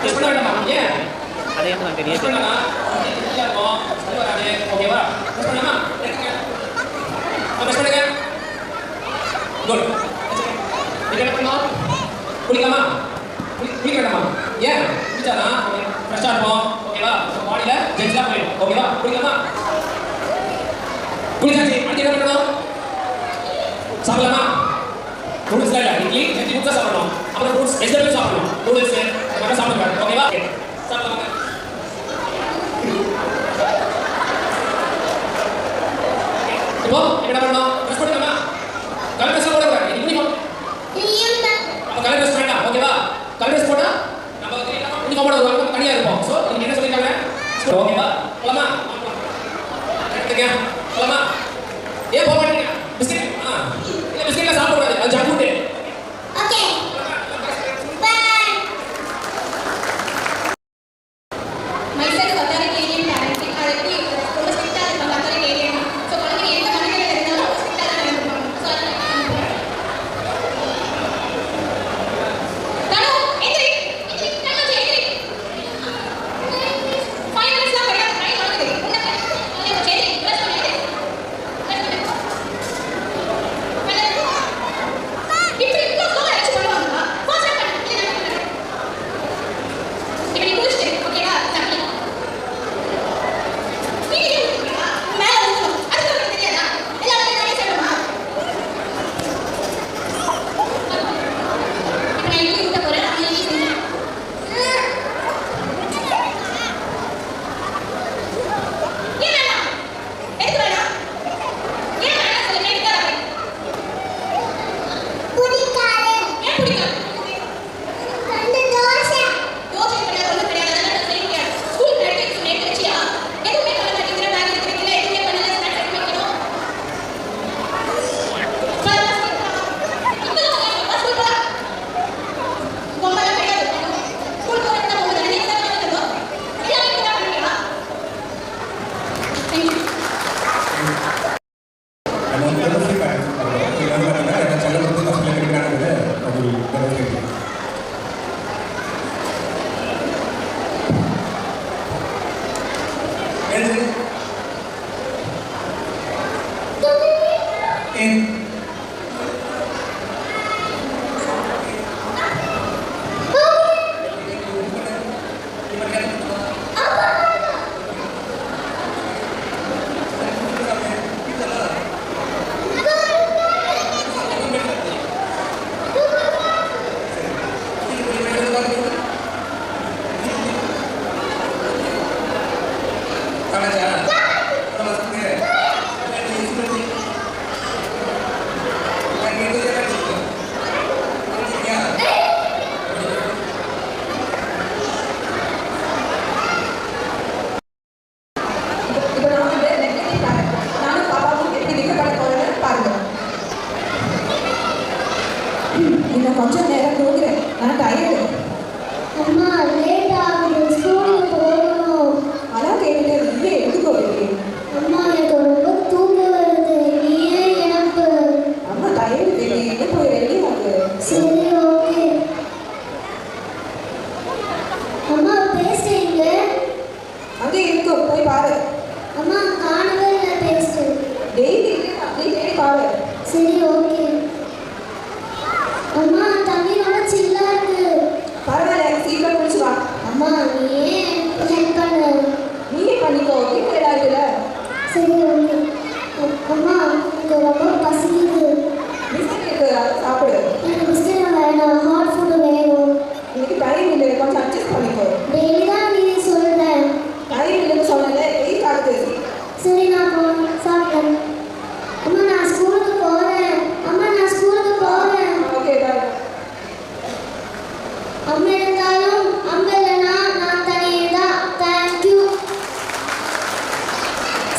press பண்ண வேண்டாமா ஏன் அதே தான் தெரியாது பண்ணலாமா ஈஸியா இருக்கும் சரி வராது ஓகேவா பிரஸ் பண்ணலாமா எடுங்க பிரஸ் பண்ணுங்க குட் நீங்க என்ன பண்ணணும் குளிக்கலாமா குளிக்க வேண்டாமா ஏன் குளிச்சாதான் ஃப்ரெஷ்ஷாக இருக்கும் ஓகேவா பாடியில ஜென்ஸ்லாம் போயிடும் ஓகேவா குளிக்கலாமா குளிச்சாச்சு அடுத்து என்ன பண்ணணும் சாப்பிடலாமா ஃப்ரூட்ஸ்லாம் இல்லை இட்லி ஹெல்த்தி ஃபுட்ஸாக சாப்பிடணும் அப்புறம் ஃப்ரூட்ஸ் வெஜிடபிள்ஸ் சாப்பிடணும் நூடுல்ஸ் அந்த மாதிரி சாப்பிடக்கூடாது ஓகேவா சாப்பிடலாமா இப்போ என்ன பண்ணணும் ட்ரெஸ் போட்டுக்கலாமா கலர் ட்ரெஸ் போடக்கூடாது யூனிஃபார்ம் அப்போ கலர் ட்ரெஸ் வேண்டாம் ஓகேவா கலர் ட்ரெஸ் போட்டா நம்ம வந்து யூனிஃபார்மோட ஒரு தனியாக இருப்போம் ஸோ நீங்கள் என்ன சொல்லியிருக்காங்க ஓகேவா போலாமா எடுத்துக்க போலாமா ஏன் போக மாட்டீங்க பிஸ்கெட் இல்லை பிஸ்கெட்லாம் சாப்பிடக்கூடாது அது junk food okay bye myself authoritarian parenting அதுக்கு ரொம்ப ஸ்ட்ரிக்ட்டா இருப்பாங்க அத்தாரிட்டேரியன் ஸோ குழந்தைங்க எந்த மனநிலையில் இருந்தாலும் ஸ்ட்ரிக்ட்டா தான் இருப்பாங்க ஸோ தனு எந்திரி கண்ணாச்சி எந்திரி 5 minutes தான் கிடையாது ட்ரை பண்ணுது உன்னை சரி ப்ரெஸ் பண்ணு இப்படி இவ்வளோ ஸ்லோவாக ஆச்சு பண்ணுவாங்களா ஃபாஸ்ட்டாக பண்ணு இப்போ நீ குளிச்சுட்டு ஓகேவா தண்ணி நீங்க ஊற்றுவீங்களா மேலே ஊற்றணும் அது உங்களுக்கு தெரியாதா எல்லாரும் நிறைய சொல்லணுமா இப்போ நான் இட்லி ஊற்ற போகிறேன் நான் இட்லி செஞ்சேன் ஏன் வேணாம் எதுக்கு வேணாம் ஏன் வேணாம் சொல்லுங்க எடுக்காத பிடிக்காது ஏன் பிடிக்காது ரெண்டு தோசை கிடையாது ஒன்றும் கிடையாது அதெல்லாம் செய்ய முடியாது ஸ்கூல் பிராக்டிஸ் நேர்ச்சியா எதுவுமே பண்ண மாட்டேங்கிற பேக் எடுக்கிறீங்களா எதுவுமே பண்ணல ஸ்நாக்ஸ் எடுத்து வைக்கணும் பொம்மைலாம் கிடையாது ஸ்கூல் போகிறதா போகுது நீங்கள் தான் வந்துடும் எல்லாமே தான் பண்ணுவீங்களா தேங்க்யூ இப்போ நான் வந்து நெக்ஸ்ட் நானும் பாப்பாவும் எப்படி நிற்கப்பட போகிறேன்னு பாருங்க இன்னும் கொஞ்சம் நேரம் தூங்குறேன் நான் டயர்டு அம்மா லேட் ஆகுது ஸ்கூலுக்கு போகணும் அதான் கேட்டுட்டு இங்கே எடுத்துக்கோ பேபி அம்மா எனக்கு ரொம்ப தூக்கம் வருது நீயே எனக்கு அம்மா டயர்டு பேபி எங்கே போய் ரெடி ஆகு சரி ஓகே அம்மா பேசுறீங்க அங்கே இருக்கும் போய் பாரு அம்மா காணவே இல்லை பேசு டெய்லி அப்படியே தேடி பாரு சரி ஓகே அம்மா தண்ணி ரொம்ப சில்லா இருக்கு பரவாயில்ல சீக்கிரம் குளிச்சு வா அம்மா நீயே ஹெல்ப் பண்ணு நீயே பண்ணிக்கோ ஓகே